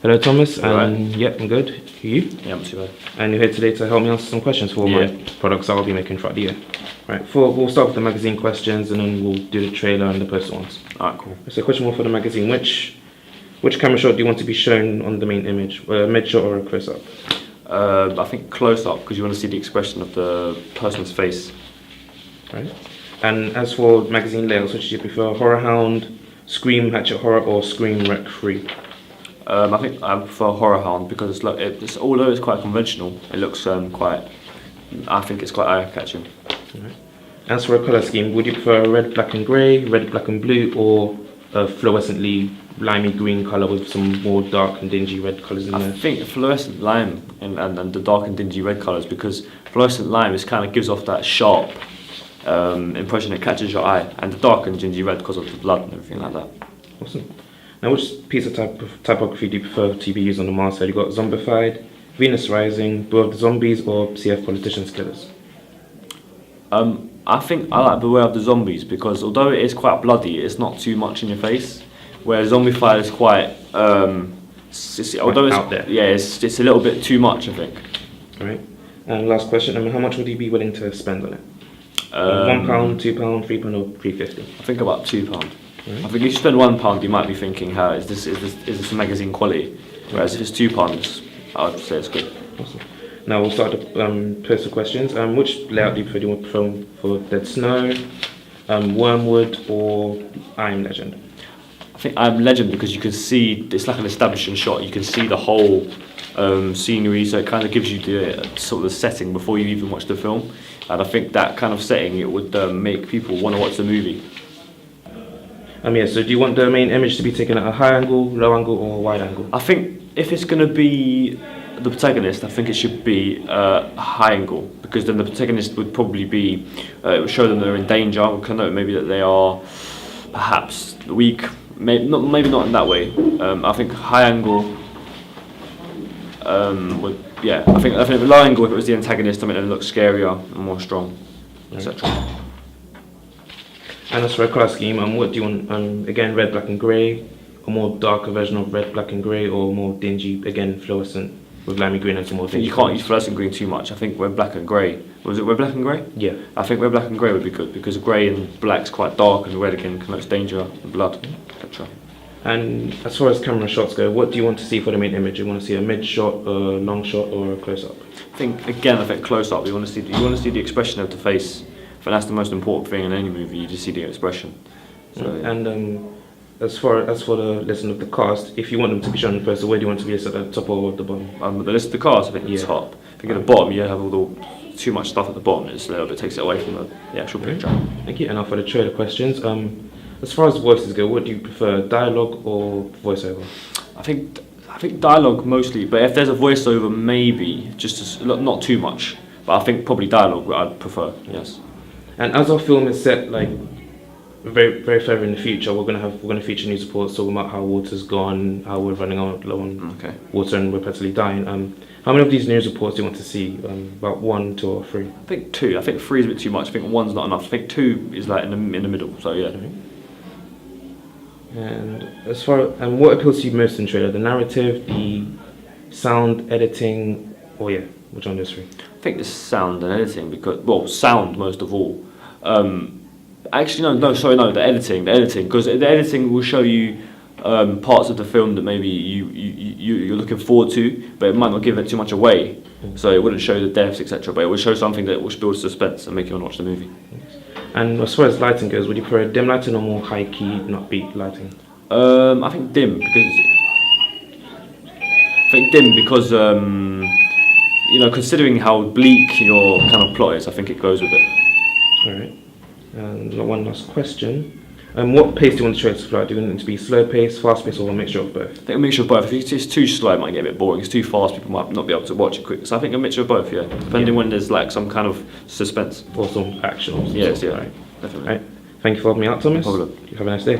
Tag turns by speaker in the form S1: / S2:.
S1: Hello, Thomas.
S2: Right.
S1: Yep, I'm good. You?
S2: Yeah, not too bad.
S1: And you're here today to help me answer some questions for my products I'll be making throughout the year. Right. We'll start with the magazine questions, and then we'll do the trailer and the poster ones.
S2: Alright, cool.
S1: So, question one for the magazine: Which camera shot do you want to be shown on the main image? A mid shot or a close up?
S2: I think close up, because you want to see the expression of the person's face.
S1: Right. And as for magazine layouts, which do you prefer? Horror Hound, Scream Hatchet Horror, or Scream Rec Free?
S2: I think I prefer Horror Hound because it's although it's quite conventional, it looks quite. I think it's quite eye-catching.
S1: Right. As for a colour scheme, would you prefer red, black and grey, red, black and blue, or a fluorescently limey green colour with some more dark and dingy red colours in there?
S2: I think fluorescent lime and the dark and dingy red colours, because fluorescent lime kind of gives off that sharp impression, it catches your eye, and the dark and dingy red because of the blood and everything like that.
S1: Awesome. Now, which piece of typography do you prefer to be used on the masthead? You've got Zombified, Venus Rising, Beware of the Zombies, or CF Politicians Killers?
S2: I think I like Beware of the Zombies because although it is quite bloody, it's not too much in your face. Whereas Zombified is quite, although it's
S1: out there.
S2: Yeah, it's a little bit too much, I think.
S1: All right. And last question: how much would you be willing to spend on it? £1, £2, £3, or £3.50?
S2: I think about £2.
S1: Right.
S2: I think if you spend £1, you might be thinking, "How is this magazine quality?" Whereas if it's £2, I would say it's good.
S1: Awesome. Now we'll start the poster questions. Which layout do you prefer? Do you want for Dead Snow, Wormwood, or I Am Legend?
S2: I think I Am Legend because you can see it's like an establishing shot. You can see the whole scenery, so it kind of gives you the sort of the setting before you even watch the film. And I think that kind of setting it would make people want to watch the movie.
S1: So do you want the main image to be taken at a high angle, low angle, or wide angle?
S2: I think if it's going to be the protagonist, I think it should be a high angle, because then the protagonist would probably be, it would show them they're in danger, or connote maybe that they are perhaps weak, maybe not in that way. I think high angle I think a low angle, if it was the antagonist, I mean it would look scarier and more strong, etc.
S1: And as for a colour scheme, what do you want? Again, red, black and grey, a more darker version of red, black and grey, or more dingy, again, fluorescent with limey green and some more dingy.
S2: You can't use fluorescent green too much. I think red, black and grey. Was it red, black and grey?
S1: Yeah.
S2: I think red, black and grey would be good, because grey and black's quite dark, and red again connotes danger and blood, etc.
S1: And as far as camera shots go, what do you want to see for the main image? You want to see a mid shot, a long shot, or a close up?
S2: I think close up. You want to see the expression of the face. I think that's the most important thing in any movie. You just see the expression. So,
S1: and as for the listing of the cast, if you want them to be shown in person, where do you want to be listed, at the top or at the bottom?
S2: the list of the cast, I think the top. I think at the bottom you have too much stuff at the bottom. It's a little bit takes it away from the actual picture.
S1: Thank you. And now for the trailer questions. As far as voices go, what do you prefer, dialogue or voiceover?
S2: I think dialogue mostly, but if there's a voiceover, maybe not too much. But I think probably dialogue I'd prefer. Yes.
S1: And as our film is set like very very further in the future, we're gonna feature news reports talking about how water's gone, how we're running out low on water and we're practically dying. How many of these news reports do you want to see? About 1, 2, or 3?
S2: I think 2. I think 3 is a bit too much. I think 1's not enough. I think 2 is like in the middle. So yeah.
S1: And as far what appeals to you most in trailer? The narrative, the sound, editing, or which one of those 3?
S2: I think the sound and editing, because sound most of all. Actually, the editing, because the editing will show you parts of the film that maybe you're looking forward to, but it might not give it too much away. So it wouldn't show the deaths, etc. But it will show something that will build suspense and make you want to watch the movie.
S1: And as far as lighting goes, would you prefer dim lighting or more high key, upbeat lighting?
S2: I think dim because considering how bleak your kind of plot is, I think it goes with it.
S1: All right. And one last question. What pace do you want the trailer to fly? Do you want it to be slow pace, fast pace, or a mixture of both?
S2: I think a mixture of both. If it's too slow, it might get a bit boring. If it's too fast, people might not be able to watch it quick. So I think a mixture of both, depending when there's like some kind of suspense.
S1: Or some action.
S2: Yes,
S1: Right.
S2: Definitely.
S1: All right. Thank you for helping me out, Thomas.
S2: No problem.
S1: You have a nice day.